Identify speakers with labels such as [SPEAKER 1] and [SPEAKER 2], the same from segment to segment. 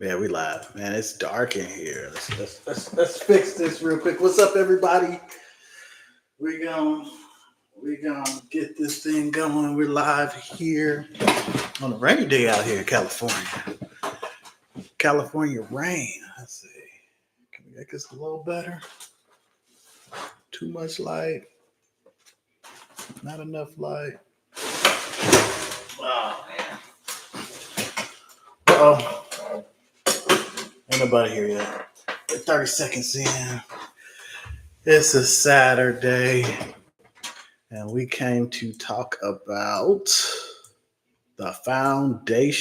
[SPEAKER 1] Yeah, we live, man. It's dark in here. Let's fix this real quick. What's up, everybody? We gon' we gonna get this thing going. We're live here on a rainy day out here in California. California rain. Let's see. Can we make this a little better? Too much light. Not enough light. Oh man. Oh, ain't nobody here yet. 30 seconds in. It's a Saturday. And we came to talk about the foundations.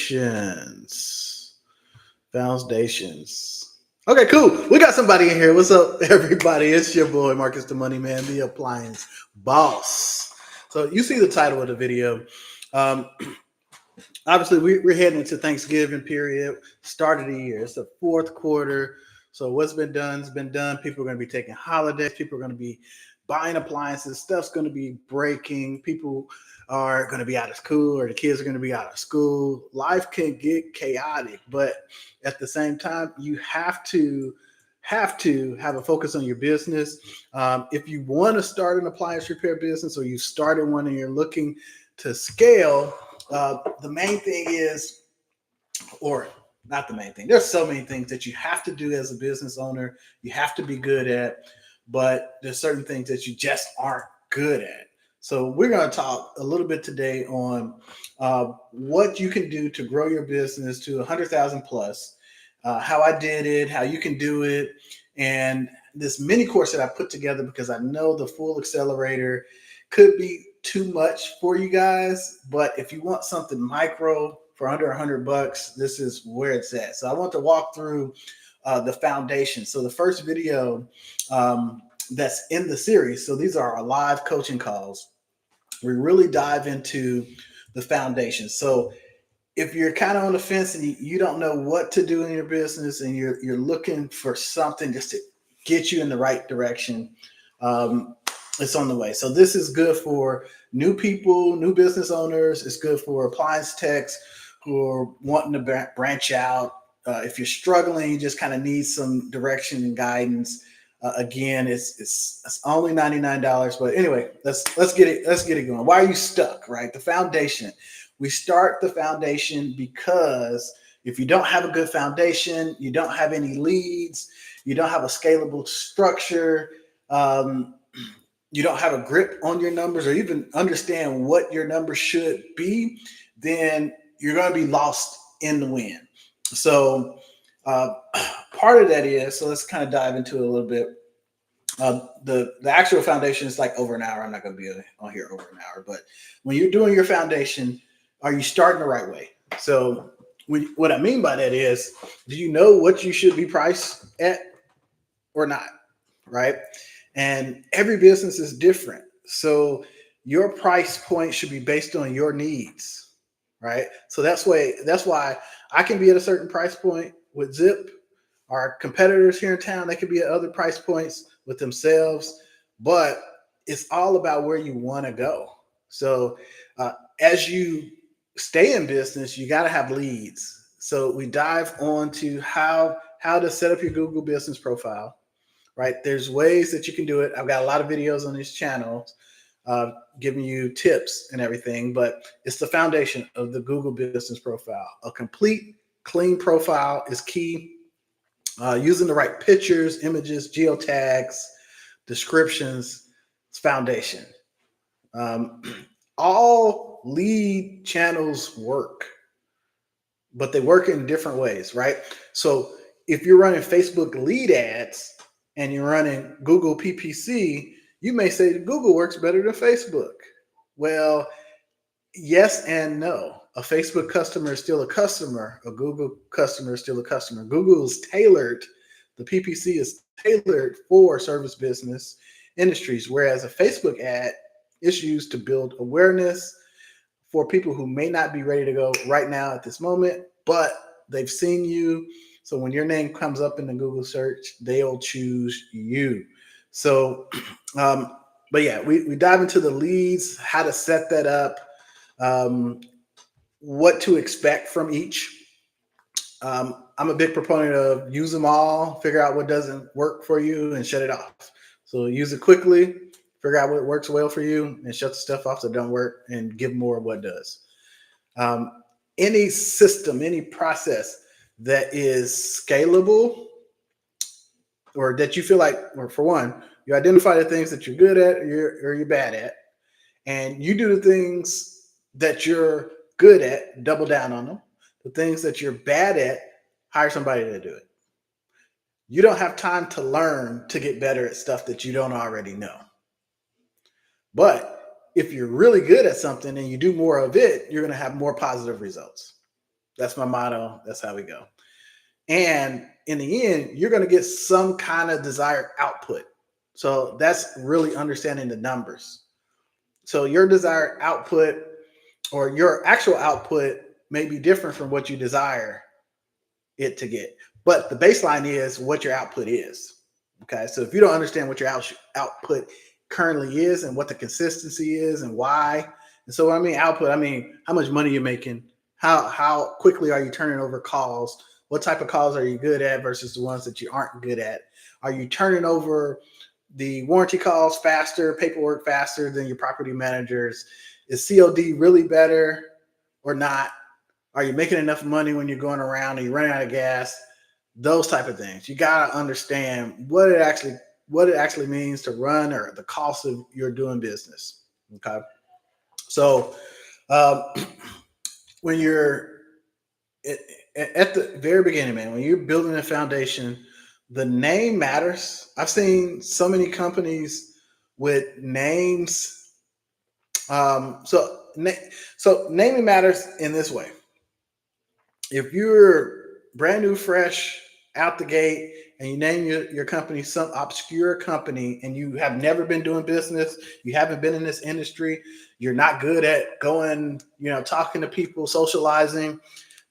[SPEAKER 1] Foundations. Okay, cool. We got somebody in here. What's up, everybody? It's your boy, Marcus the Money Man, the Appliance Boss. So you see the title of the video. Um, Obviously, we're heading into Thanksgiving period, start of the year. It's the fourth quarter. So what's been done has been done. People are going to be taking holidays. People are going to be buying appliances. Stuff's going to be breaking. People are going to be out of school, or the kids are going to be out of school. Life can get chaotic, but at the same time, you have a focus on your business. If you want to start an appliance repair business, or you started one and you're looking to scale, the main thing is, or not the main thing, there's so many things that you have to do as a business owner, you have to be good at, but there's certain things that you just aren't good at. So we're going to talk a little bit today on what you can do to grow your business to 100,000 plus, how I did it, how you can do it, and this mini course that I put together because I know the full accelerator could be too much for you guys, but if you want something micro for under $100, this is where it's at. So I want to walk through the foundation. So the first video that's in the series, so these are our live coaching calls. We really dive into the foundation. So if you're kind of on the fence and you don't know what to do in your business, and you're looking for something just to get you in the right direction, it's on the way. So this is good for new people, new business owners. It's good for appliance techs who are wanting to branch out. If you're struggling, you just kind of need some direction and guidance. Again, it's only $99. But anyway, let's get it going. Why are you stuck? Right, the foundation. We start the foundation because if you don't have a good foundation, you don't have any leads, you don't have a scalable structure. You don't have a grip on your numbers, or even understand what your numbers should be, then you're going to be lost in the wind. So part of that is, so let's kind of dive into it a little bit. The actual foundation is like over an hour. I'm not going to be on here over an hour, but when you're doing your foundation, are you starting the right way? So what I mean by that is, do you know what you should be priced at or not? Right? And every business is different. So your price point should be based on your needs, right? So that's why I can be at a certain price point with Zip. Our competitors here in town, they could be at other price points with themselves, but it's all about where you want to go. So as you stay in business, you got to have leads. So we dive on to how to set up your Google business profile. Right, there's ways that you can do it. I've got a lot of videos on this channel giving you tips and everything, but it's the foundation of the Google business profile. A complete, clean profile is key. Using the right pictures, images, geotags, descriptions, it's foundation. Um, all lead channels work, but they work in different ways, right? So if you're running Facebook lead ads and you're running Google PPC, you may say Google works better than Facebook. Well, yes and no. A Facebook customer is still a customer. A Google customer is still a customer. Google is tailored. The PPC is tailored for service business industries, whereas a Facebook ad is used to build awareness for people who may not be ready to go right now at this moment, but they've seen you. So when your name comes up in the Google search, they'll choose you. So, but yeah, we dive into the leads, how to set that up, what to expect from each. I'm a big proponent of use them all, figure out what doesn't work for you, and shut it off. So use it quickly, figure out what works well for you, and shut the stuff off that don't work, and give more of what does. Um, any system, any process that is scalable, or that you feel like, or for one, you identify the things that you're good at or you're bad at, and you do the things that you're good at, double down on them. The things that you're bad at, hire somebody to do it. You don't have time to learn to get better at stuff that you don't already know. But if you're really good at something and you do more of it, you're going to have more positive results. That's my motto. That's how we go. And in the end, you're going to get some kind of desired output. So that's really understanding the numbers. So your desired output or your actual output may be different from what you desire it to get. But the baseline is what your output is. Okay. So if you don't understand what your output currently is and what the consistency is and why, and so I mean output, I mean how much money you're making, how quickly are you turning over calls, what type of calls are you good at versus the ones that you aren't good at? Are you turning over the warranty calls faster, paperwork faster than your property managers? Is COD really better or not? Are you making enough money when you're going around? Are you running out of gas? Those type of things. You got to understand what it actually means to run, or the cost of your doing business. Okay. So um, when you're at the very beginning, man, when you're building a foundation, the name matters. I've seen so many companies with names. So naming matters in this way. If you're brand new, fresh out the gate, and you name your company some obscure company, and you have never been doing business, you haven't been in this industry, you're not good at going, talking to people, socializing,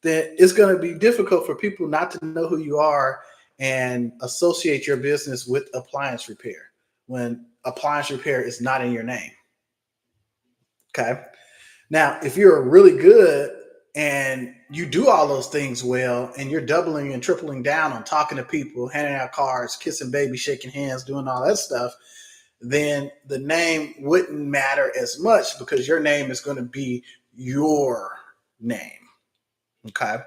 [SPEAKER 1] then it's going to be difficult for people not to know who you are and associate your business with appliance repair when appliance repair is not in your name. Okay. Now, if you're really good and you do all those things well, and you're doubling and tripling down on talking to people, handing out cards, kissing babies, shaking hands, doing all that stuff, then the name wouldn't matter as much because your name is going to be your name. Okay.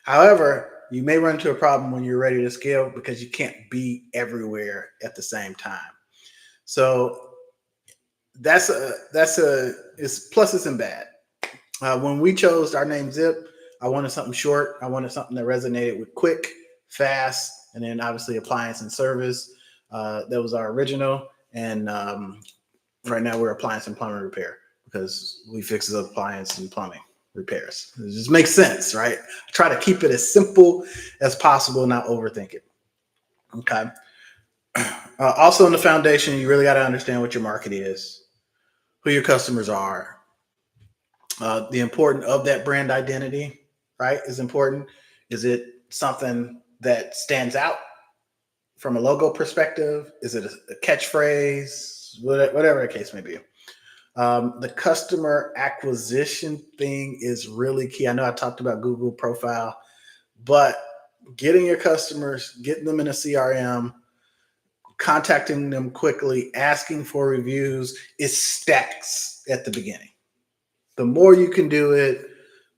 [SPEAKER 1] However, you may run into a problem when you're ready to scale because you can't be everywhere at the same time. So it's pluses and bad. When we chose our name Zip, I wanted something short. I wanted something that resonated with quick, fast, and then obviously appliance and service. That was our original. And right now we're appliance and plumbing repair because we fix the appliance and plumbing repairs. It just makes sense, right? I try to keep it as simple as possible, not overthink it. Okay. Also in the foundation, you really got to understand what your market is, who your customers are, the importance of that brand identity, right, is important. Is it something that stands out from a logo perspective? Is it a catchphrase? Whatever the case may be. The customer acquisition thing is really key. I know I talked about Google profile, but getting your customers, getting them in a CRM, contacting them quickly, asking for reviews, it stacks at the beginning. The more you can do it,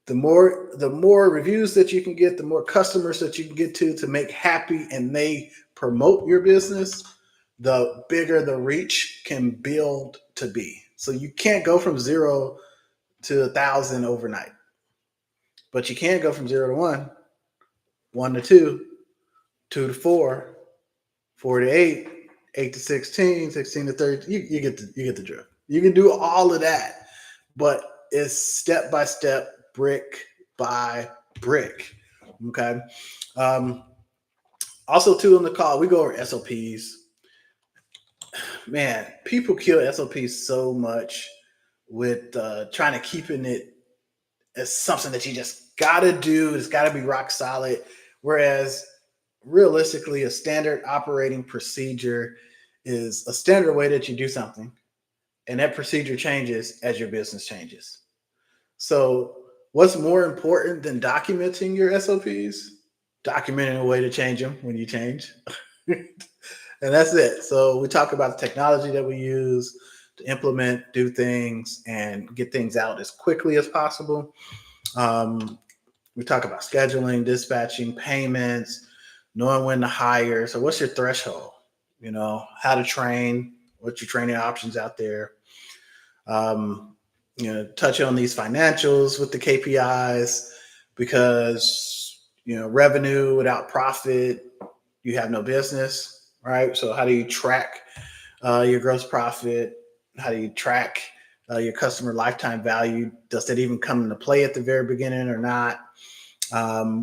[SPEAKER 1] the more reviews that you can get, the more customers that you can get to make happy and they promote your business, the bigger the reach can build to be. So you can't go from 0 to 1,000 overnight, but you can go from 0 to 1, 1 to 2, 2 to 4, 4 to 8, 8 to 16, 16 to 30. You get the drift. You can do all of that, but it's step by step, brick by brick. Okay. Also, too, on the call, we go over SOPs. Man, people kill SOPs so much with trying to keeping it as something that you just gotta do. It's gotta be rock solid. Whereas realistically, a standard operating procedure is a standard way that you do something, and that procedure changes as your business changes. So What's more important than documenting your SOPs? Documenting a way to change them when you change. And that's it. So we talk about the technology that we use to implement, do things, and get things out as quickly as possible. Um, we talk about scheduling, dispatching, payments, knowing when to hire. So what's your threshold? How to train, what's your training options out there? Um, touch on these financials with the KPIs because revenue without profit, you have no business, right? So how do you track your gross profit? How do you track your customer lifetime value? Does that even come into play at the very beginning or not?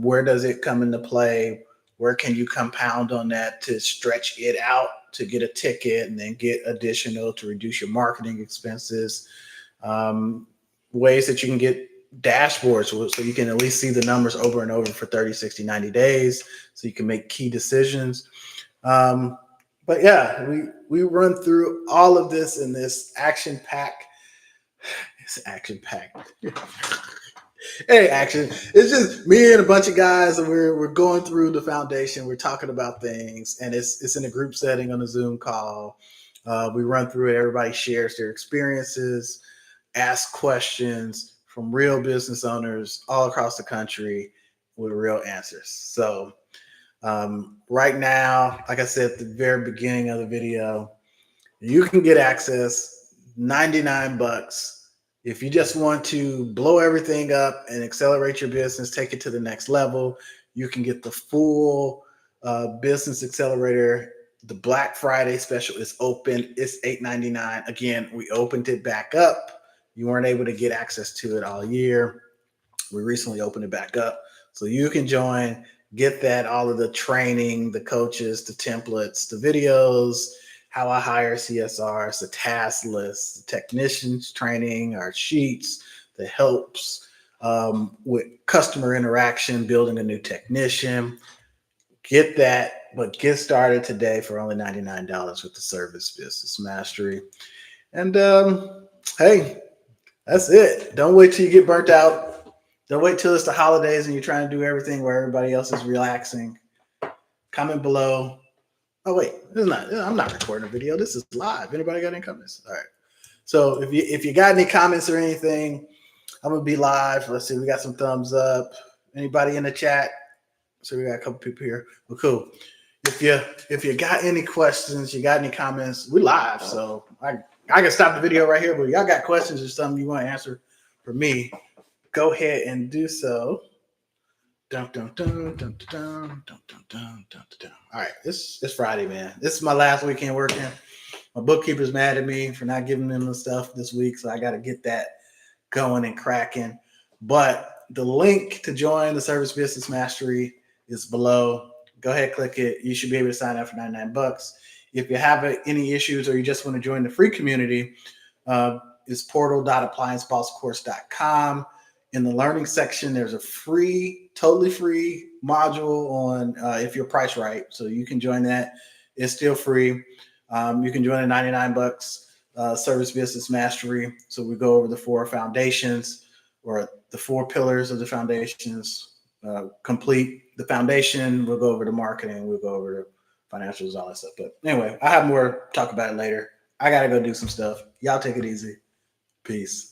[SPEAKER 1] Where does it come into play? Where can you compound on that to stretch it out to get a ticket and then get additional to reduce your marketing expenses? Um, Ways that you can get dashboards so you can at least see the numbers over and over for 30, 60, 90 days so you can make key decisions. But yeah, we run through all of this in this action pack. It's action packed. Hey, action. It's just me and a bunch of guys, and we're going through the foundation. We're talking about things, and it's in a group setting on a Zoom call. We run through it. Everybody shares their experiences, ask questions from real business owners all across the country with real answers. So right now, like I said at the very beginning of the video, you can get access $99 if you just want to blow everything up and accelerate your business, take it to the next level. You can get the full business accelerator. The Black Friday special is open. It's $8.99. Again, we opened it back up. You weren't able to get access to it all year. We recently opened it back up. So you can join, get that, all of the training, the coaches, the templates, the videos, how I hire CSRs, the task lists, the technicians training, our sheets, the helps with customer interaction, building a new technician. Get that, but get started today for only $99 with the Service Business Mastery. And hey, that's it. Don't wait till you get burnt out. Don't wait till it's the holidays and you're trying to do everything where everybody else is relaxing. Comment below. Oh wait, I'm not recording a video. This is live. Anybody got any comments? All right. So if you got any comments or anything, I'm gonna be live. Let's see. We got some thumbs up. Anybody in the chat? So we got a couple people here. Well, cool. If you got any questions, you got any comments, we live. So I can stop the video right here. But y'all got questions or something you want to answer for me, go ahead and do so. Dun, dun, dun, dun, dun, dun, dun, dun, dun, dun. All right, it's Friday, man. This is my last weekend working. My bookkeeper's mad at me for not giving them the stuff this week, so I got to get that going and cracking. But the link to join the Service Business Mastery is below. Go ahead, click it. You should be able to sign up for $99. If you have any issues or you just want to join the free community, it's portal.appliancebosscourse.com. In the learning section, there's a totally free module on if you're priced right. So you can join that. It's still free. You can join at $99 Service Business Mastery. So we go over the 4 foundations or the 4 pillars of the foundations. Complete the foundation. We'll go over the marketing. We'll go over the financials, all that stuff. But anyway, I have more to talk about it later. I got to go do some stuff. Y'all take it easy. Peace.